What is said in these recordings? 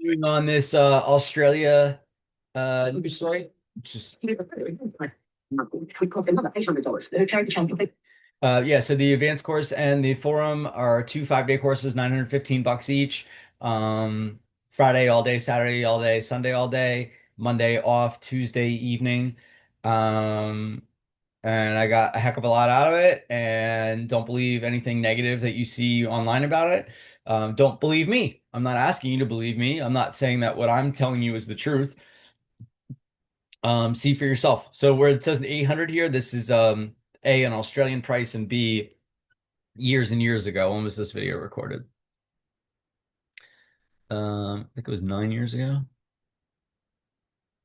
continuing on this Australia news story. Just yeah, so the advanced course and the forum are two 5-day courses, $915 each. Friday all day, Saturday all day, Sunday all day, Monday off, Tuesday evening. Um, and I got a heck of a lot out of it, and don't believe anything negative that you see online about it. Don't believe me. I'm not asking you to believe me. I'm not saying that what I'm telling you is the truth. See for yourself. So where it says 800 here, this is A, an Australian price, and B, years and years ago. When was this video recorded? I think it was 9 years ago.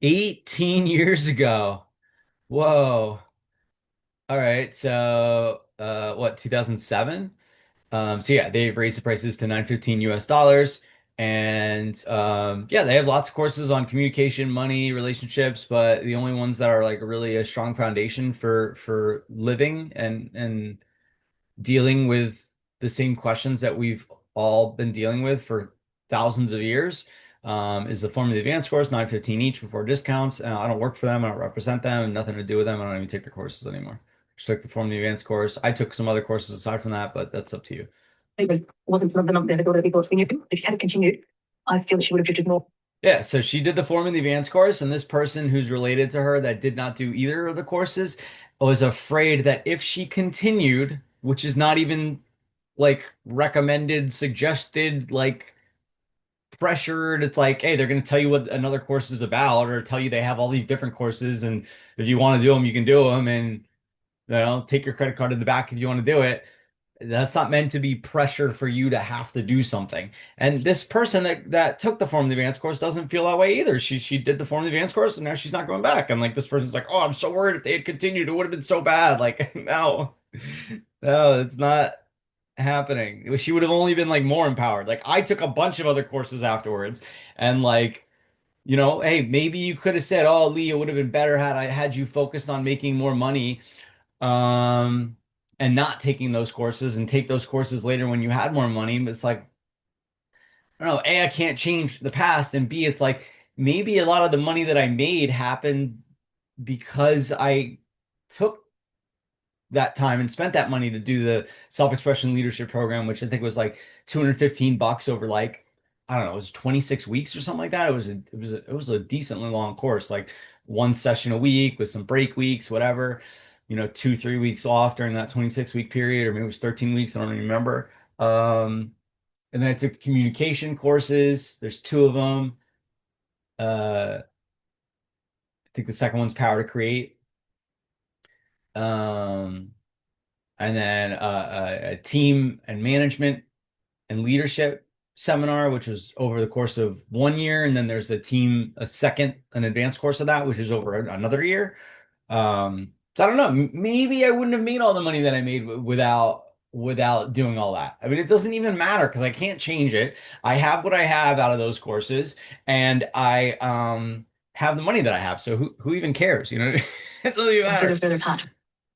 18 years ago. Whoa. All right. So what, 2007? So yeah, they've raised the prices to 915 US dollars. And yeah, they have lots of courses on communication, money, relationships, but the only ones that are like really a strong foundation for living and dealing with the same questions that we've all been dealing with for thousands of years is the Form of the Advanced course, 915 each before discounts. I don't work for them, I don't represent them, nothing to do with them. I don't even take their courses anymore. Just took the Form of the Advanced course. I took some other courses aside from that, but that's up to you. Wasn't the number that we thought we knew. If she had continued, I feel she would have drifted more. Yeah, so she did the Form of the Advanced course, and this person who's related to her that did not do either of the courses was afraid that if she continued, which is not even like recommended, suggested, like pressured, it's like, hey, they're going to tell you what another course is about, or tell you they have all these different courses, and if you want to do them, you can do them, and take your credit card in the back if you want to do it. That's not meant to be pressure for you to have to do something. And this person that took the Form of the Advanced course doesn't feel that way either. She did the Form of the Advanced course and now she's not going back. And like this person's like, oh, I'm so worried if they had continued, it would have been so bad. Like, no, no, it's not happening. She would have only been like more empowered. Like I took a bunch of other courses afterwards, and like, hey, maybe you could have said, "Oh, Lee, it would have been better had I had you focused on making more money." Um, and not taking those courses and take those courses later when you had more money. But it's like, I don't know, A, I can't change the past, and B, it's like maybe a lot of the money that I made happened because I took that time and spent that money to do the self-expression leadership program, which I think was like $215 over like, I don't know, it was 26 weeks or something like that. It was a decently long course, like one session a week with some break weeks, whatever, 2, 3 weeks off during that 26-week period, or maybe it was 13 weeks, I don't even remember. And then I took the communication courses. There's two of them. I think the second one's Power to Create. Um, and then a team and management and leadership seminar, which was over the course of 1 year. And then there's an advanced course of that, which is over another year. So I don't know. Maybe I wouldn't have made all the money that I made without doing all that. I mean, it doesn't even matter because I can't change it. I have what I have out of those courses, and I have the money that I have. So who even cares? It doesn't even matter.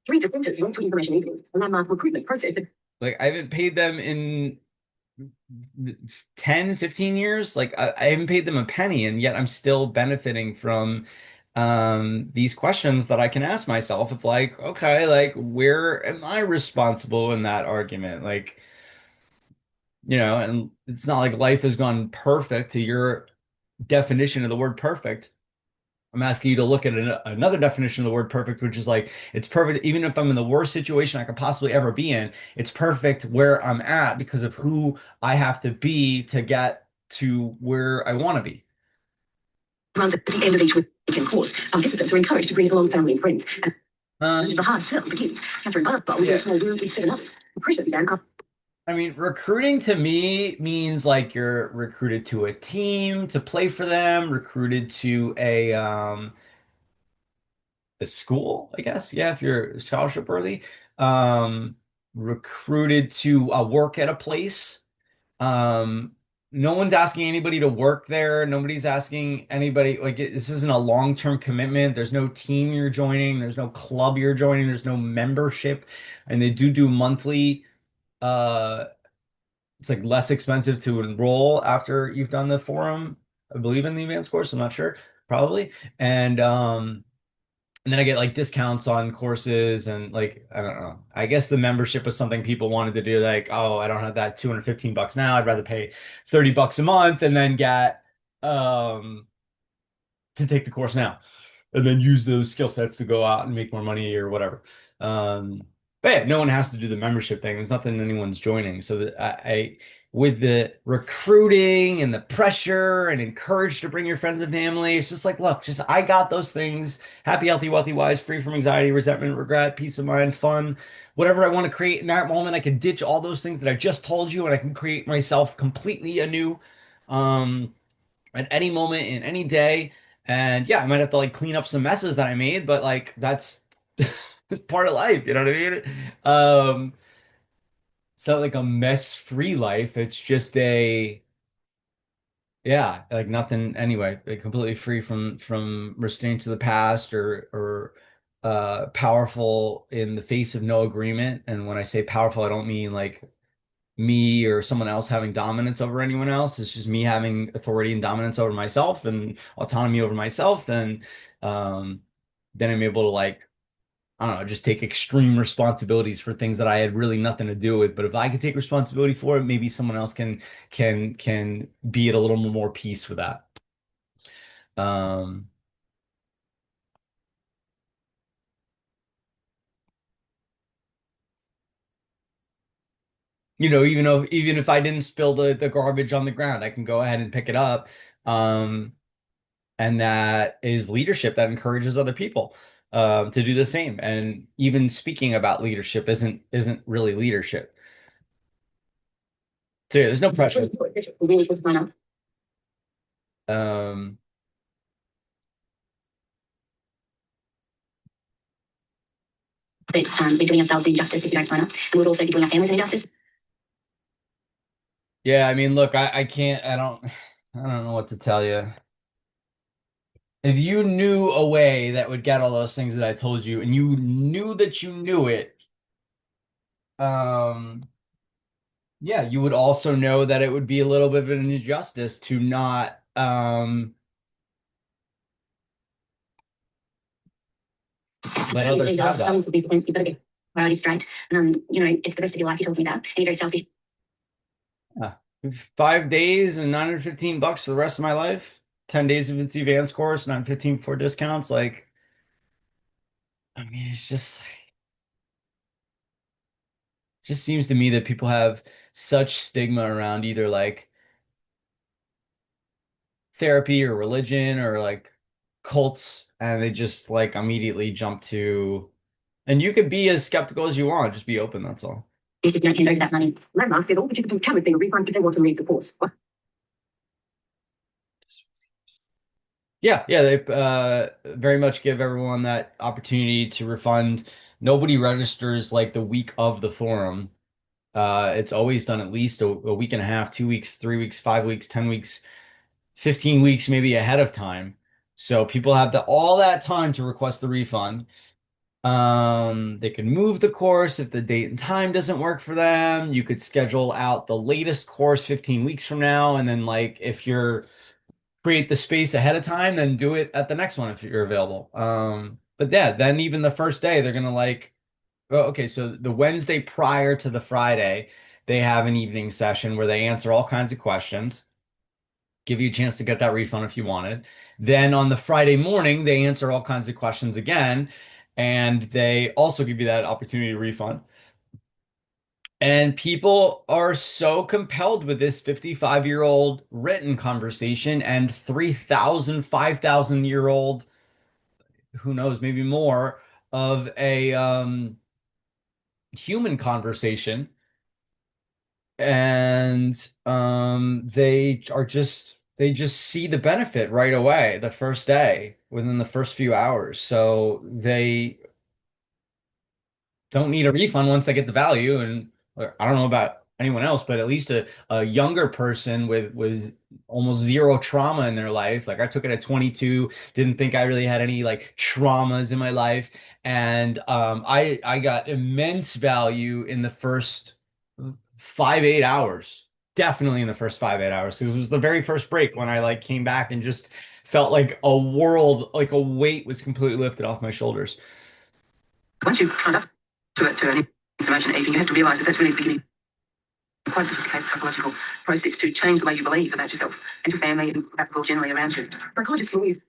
Three different information evenings, a landmark recruitment process. Like I haven't paid them in 10, 15 years. Like I haven't paid them a penny, and yet I'm still benefiting from these questions that I can ask myself of like, okay, like where am I responsible in that argument? Like, and it's not like life has gone perfect to your definition of the word perfect. I'm asking you to look at another definition of the word perfect, which is like it's perfect even if I'm in the worst situation I could possibly ever be in. It's perfect where I'm at because of who I have to be to get to where I want to be. Around at the end of each weekend course, participants are encouraged to bring along family and friends. And the hard sell begins. Catherine Barber was in a small room with 7 others. The pressure began. I mean, recruiting to me means like you're recruited to a team to play for them, recruited to a school, I guess. Yeah, if you're scholarship worthy. Um, Recruited to work at a place. Um, no one's asking anybody to work there. Nobody's asking anybody, like this isn't a long-term commitment. There's no team you're joining, there's no club you're joining, there's no membership. And they do monthly uh it's like less expensive to enroll after you've done the forum. I believe in the advanced course. I'm not sure, probably. And and then I get like discounts on courses and like I don't know. I guess the membership was something people wanted to do. Like, oh, I don't have that $215 now. I'd rather pay $30 a month and then get um to take the course now, and then use those skill sets to go out and make more money or whatever. Um, but yeah, no one has to do the membership thing. There's nothing anyone's joining. So that with the recruiting and the pressure and encouraged to bring your friends and family, it's just like, look, just I got those things. Happy, healthy, wealthy, wise, free from anxiety, resentment, regret, peace of mind, fun, whatever I want to create in that moment. I can ditch all those things that I just told you, and I can create myself completely anew. Um, at any moment in any day. And yeah, I might have to like clean up some messes that I made, but like that's part of life, you know what I mean? Um, it's not like a mess-free life. It's just a yeah, like nothing anyway, like completely free from restraint to the past or powerful in the face of no agreement. And when I say powerful, I don't mean like me or someone else having dominance over anyone else. It's just me having authority and dominance over myself and autonomy over myself. And um, then I'm able to like, I don't know, just take extreme responsibilities for things that I had really nothing to do with. But if I could take responsibility for it, maybe someone else can be at a little more peace with that. Um, even if I didn't spill the garbage on the ground, I can go ahead and pick it up. Um, and that is leadership that encourages other people to do the same. And even speaking about leadership isn't really leadership. So yeah, there's no pressure. Um, That we're doing ourselves an injustice if you don't sign up, and we'd also be doing our families an injustice. yeah, I mean, look, I can't, I don't know what to tell you. If you knew a way that would get all those things that I told you, and you knew that you knew it, um, yeah, you would also know that it would be a little bit of an injustice to not let others have that. You've got to get priorities straight. It's the rest of your life you're talking about, and you're very selfish. Yeah. 5 days and $915 for the rest of my life. 10 days of its advanced course, 915 for discounts. Like, I mean, just seems to me that people have such stigma around either like therapy or religion or like cults, and they just like immediately jump to, and you could be as skeptical as you want, just be open, that's all. If you don't hand over that money, landmark said all participants can receive a refund if they want to leave the course. What? Yeah, yeah, they very much give everyone that opportunity to refund. Nobody registers like the week of the forum. It's always done at least a week and a half, 2 weeks, 3 weeks, 5 weeks, 10 weeks, 15 weeks, maybe ahead of time. So people have all that time to request the refund. They can move the course if the date and time doesn't work for them. You could schedule out the latest course 15 weeks from now, and then like if you're create the space ahead of time, then do it at the next one if you're available. But yeah, then even the first day, they're gonna like, oh, okay, so the Wednesday prior to the Friday, they have an evening session where they answer all kinds of questions, give you a chance to get that refund if you wanted. Then on the Friday morning, they answer all kinds of questions again, and they also give you that opportunity to refund. And people are so compelled with this 55-year-old written conversation and 3,000, 5,000-year-old, who knows, maybe more, of a human conversation. And they just see the benefit right away, the first day, within the first few hours. So they don't need a refund once they get the value. And I don't know about anyone else, but at least a younger person with almost zero trauma in their life. Like I took it at 22, didn't think I really had any like traumas in my life. And I got immense value in the first 5, 8 hours. definitely in the first 5, 8 hours. Because it was the very first break when I like came back and just felt like a world, like a weight was completely lifted off my shoulders. Once you've found up to an information heaping, you have to realize that that's really the beginning of quite a sophisticated psychological process to change the way you believe about yourself and your family and about the world generally around you. Psychologists can always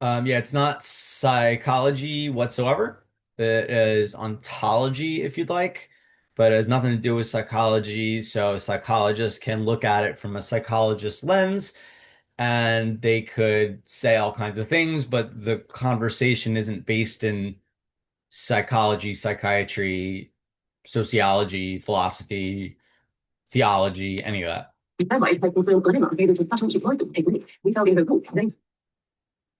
Yeah, it's not psychology whatsoever. It is ontology, if you'd like, but it has nothing to do with psychology. So psychologists can look at it from a psychologist lens and they could say all kinds of things, but the conversation isn't based in psychology, psychiatry, sociology, philosophy, theology, any of that.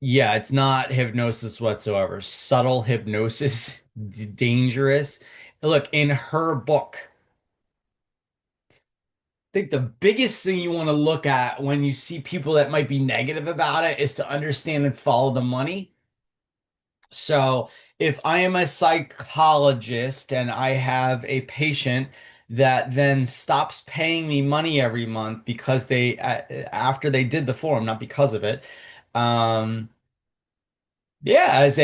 Yeah, it's not hypnosis whatsoever. Subtle hypnosis, dangerous. Look, in her book, I think the biggest thing you want to look at when you see people that might be negative about it is to understand and follow the money. So, if I am a psychologist and I have a patient that then stops paying me money every month because they after they did the form, not because of it, um, yeah, as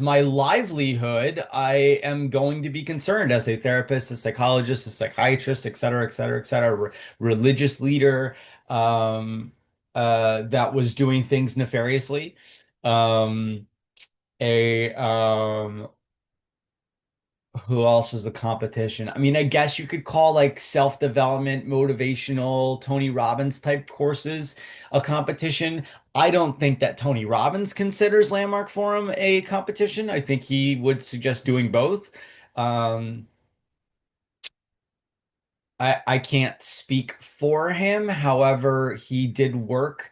my livelihood, I am going to be concerned as a therapist, a psychologist, a psychiatrist, et cetera, et cetera, et cetera, religious leader um, that was doing things nefariously. Um, a Who else is the competition? I mean, I guess you could call like self-development, motivational, Tony Robbins type courses a competition. I don't think that Tony Robbins considers Landmark Forum a competition. I think he would suggest doing both. Um, I can't speak for him. However, he did work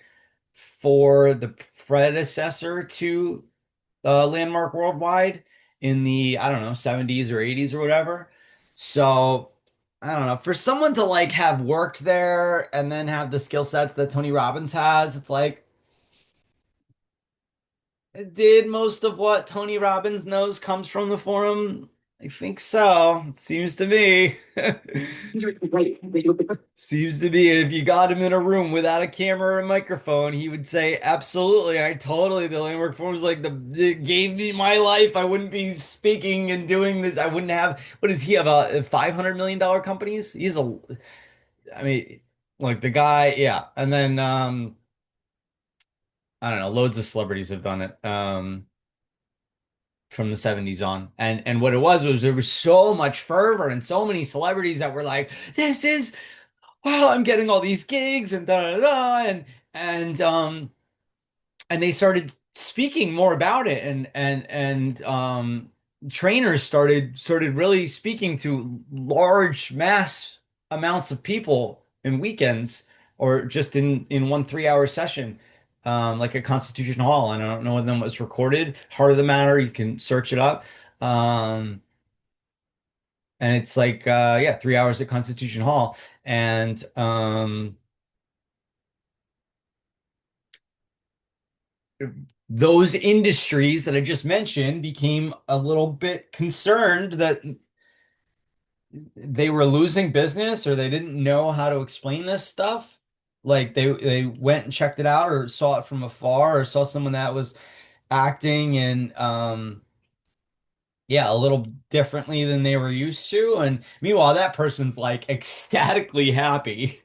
for the predecessor to Landmark Worldwide in the, I don't know, 70s or 80s or whatever. So, I don't know. For someone to like have worked there and then have the skill sets that Tony Robbins has, it's like, did most of what Tony Robbins knows comes from the forum? I think so. It seems to me. Seems to be if you got him in a room without a camera or a microphone, he would say, absolutely, I totally, the landmark form is like it gave me my life. I wouldn't be speaking and doing this. I wouldn't have, what does he have, a $500 million companies? I mean, like the guy, yeah. And then, I don't know, loads of celebrities have done it. From the 70s on. And what it was there was so much fervor and so many celebrities that were like, this is wow, I'm getting all these gigs and da da da and and they started speaking more about it and trainers started really speaking to large mass amounts of people in weekends or just in one 3 hour session. Like at Constitution Hall, and I don't know when them was recorded. Heart of the Matter, you can search it up. Um, and it's like yeah, 3 hours at Constitution Hall. And those industries that I just mentioned became a little bit concerned that they were losing business or they didn't know how to explain this stuff. Like they went and checked it out or saw it from afar or saw someone that was acting and yeah, a little differently than they were used to. And meanwhile, that person's like ecstatically happy.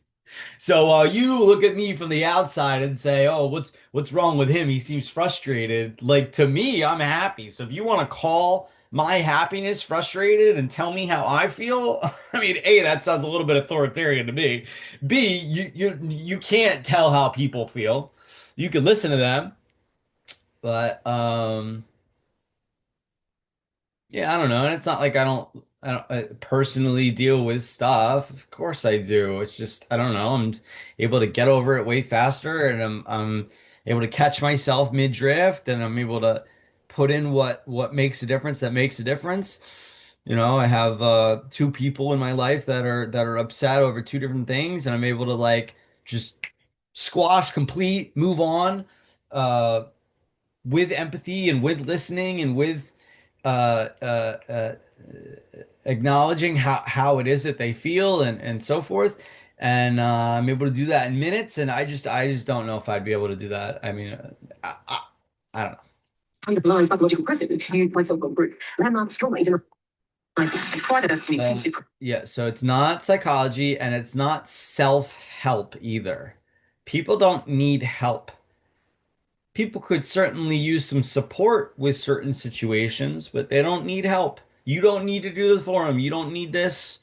So you look at me from the outside and say, "Oh, what's wrong with him? He seems frustrated." Like to me, I'm happy. So if you want to call my happiness frustrated and tell me how I feel, I mean, A, that sounds a little bit authoritarian to me. B, you can't tell how people feel. You could listen to them, but yeah, I don't know. And it's not like I don't personally deal with stuff. Of course I do. It's just I don't know. I'm able to get over it way faster and I'm able to catch myself mid-drift and I'm able to put in what makes a difference that makes a difference. You know, I have two people in my life that are upset over two different things and I'm able to like just squash, complete, move on. Uh with empathy and with listening and with uh, uh, uh, acknowledging how it is that they feel and so forth. And I'm able to do that in minutes. And I just don't know if I'd be able to do that. I mean, I don't know. Underlying psychological process viewed by so-called group landmarks trauma even it's quite an inclusive. Yeah, so it's not psychology and it's not self-help either. People don't need help. People could certainly use some support with certain situations, but they don't need help. You don't need to do the forum. You don't need this.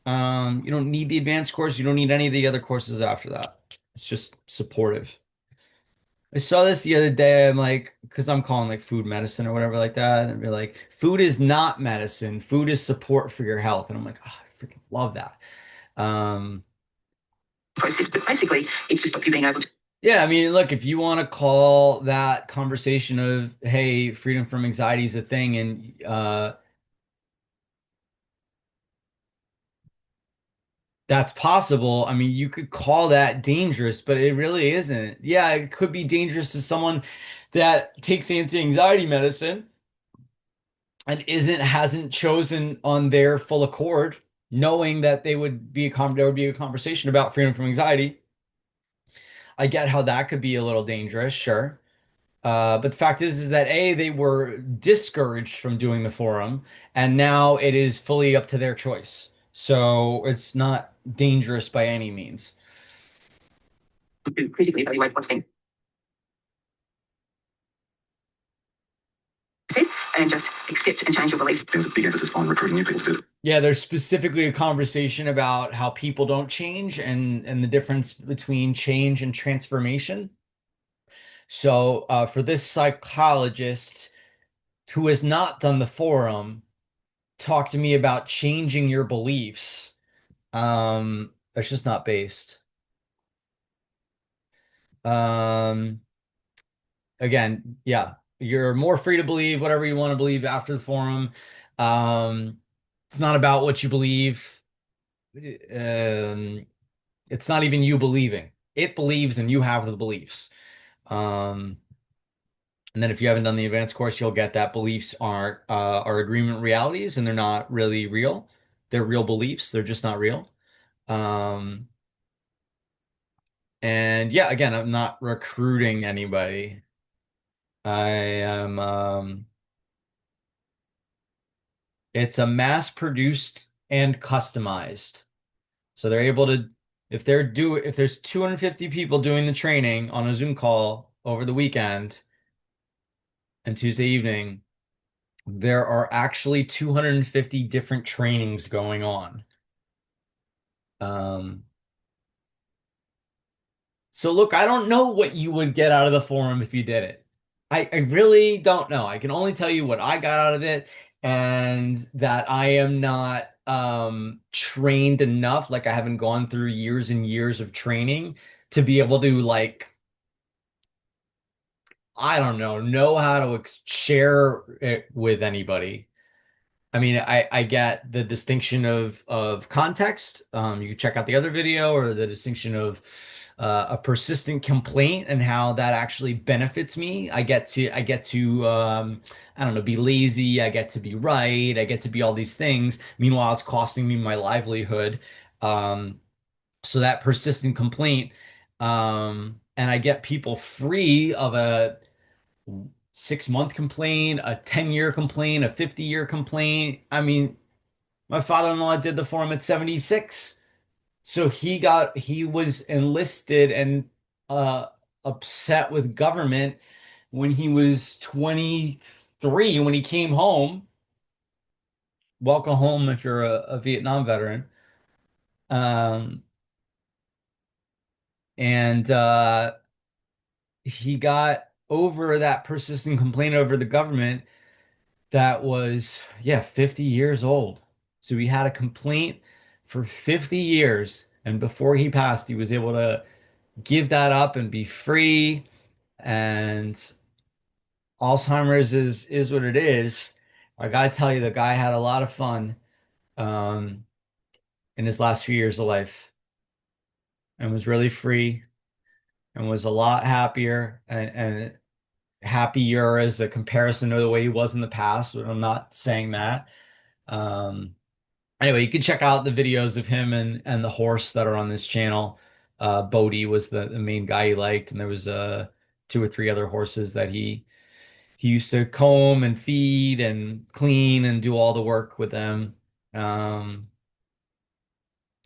You don't need the advanced course. You don't need any of the other courses after that. It's just supportive. I saw this the other day. I'm like, because I'm calling like food medicine or whatever like that. And they're like, food is not medicine. Food is support for your health. And I'm like, oh, I freaking love that. Um, Process, but basically it's to stop you being able to. yeah, I mean, look, if you want to call that conversation of, hey, freedom from anxiety is a thing, and that's possible. I mean, you could call that dangerous, but it really isn't. Yeah, it could be dangerous to someone that takes anti-anxiety medicine and hasn't chosen on their full accord, knowing that there would be a conversation about freedom from anxiety. I get how that could be a little dangerous, sure. But the fact is that A, they were discouraged from doing the forum, and now it is fully up to their choice. So it's not dangerous by any means. Critically evaluate what's been said and just accept and change your beliefs. There's a big emphasis on recruiting new people to do it. Yeah, there's specifically a conversation about how people don't change and the difference between change and transformation. So for this psychologist who has not done the forum, talk to me about changing your beliefs. That's just not based. Um, again, yeah, you're more free to believe whatever you want to believe after the forum. Um, it's not about what you believe. Um, it's not even you believing. It believes and you have the beliefs. Um, and then if you haven't done the advanced course, you'll get that beliefs are agreement realities and they're not really real. They're real beliefs. They're just not real. Um, and yeah, again, I'm not recruiting anybody. I am it's a mass produced and customized. So they're able to if there's 250 people doing the training on a Zoom call over the weekend and Tuesday evening, there are actually 250 different trainings going on. Um, so look, I don't know what you would get out of the forum if you did it. I really don't know. I can only tell you what I got out of it and that I am not trained enough, like I haven't gone through years and years of training to be able to like I don't know how to share it with anybody. I mean, I get the distinction of context. You can check out the other video or the distinction of a persistent complaint and how that actually benefits me. I get to I don't know, be lazy. I get to be right. I get to be all these things. Meanwhile, it's costing me my livelihood. Um, so that persistent complaint, and I get people free of a 6 month complaint, a 10-year complaint, a 50-year complaint. I mean, my father-in-law did the form at 76. So he was enlisted and uh upset with government when he was 23 when he came home. Welcome home if you're a Vietnam veteran. Um and he got over that persistent complaint over the government that was, yeah, 50 years old. So he had a complaint for 50 years. And before he passed, he was able to give that up and be free. And Alzheimer's is what it is. I gotta tell you, the guy had a lot of fun um, in his last few years of life and was really free and was a lot happier and happier as a comparison to the way he was in the past. But I'm not saying that. Um, anyway, you can check out the videos of him and the horse that are on this channel. Bodie was the main guy he liked, and there was two or three other horses that he used to comb and feed and clean and do all the work with them. Um,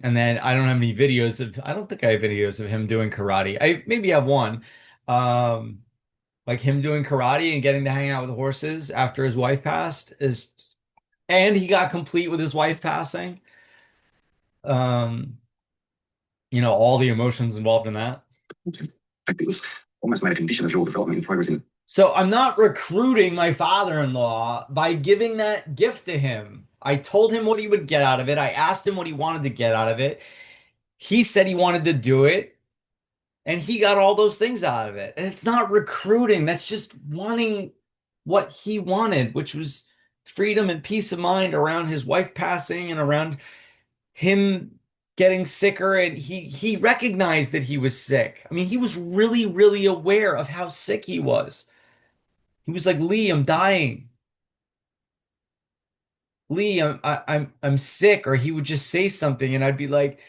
and then I don't have any videos of, I don't think I have videos of him doing karate. I maybe have one. Um, like him doing karate and getting to hang out with horses after his wife passed is, and he got complete with his wife passing. Um, all the emotions involved in that. It was almost made a condition of your development and progress in. So I'm not recruiting my father-in-law by giving that gift to him. I told him what he would get out of it. I asked him what he wanted to get out of it. He said he wanted to do it, and he got all those things out of it. And it's not recruiting. That's just wanting what he wanted, which was freedom and peace of mind around his wife passing and around him getting sicker. And he recognized that he was sick. I mean, he was really, really aware of how sick he was. He was like, Lee, I'm dying. Lee, I'm sick. Or he would just say something, and I'd be like,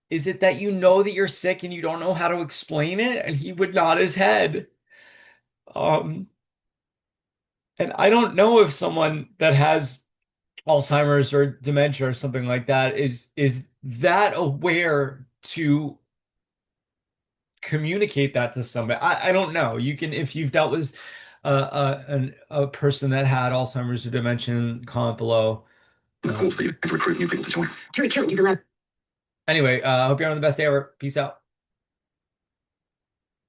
is it that you know that you're sick and you don't know how to explain it? And he would nod his head. Um, and I don't know if someone that has Alzheimer's or dementia or something like that is that aware to communicate that to somebody. I don't know. You can, if you've dealt with a person that had Alzheimer's or dementia, comment below. Of course, that you recruit new people to join. Terry Kill, you can. Anyway, I hope you're having the best day ever. Peace out.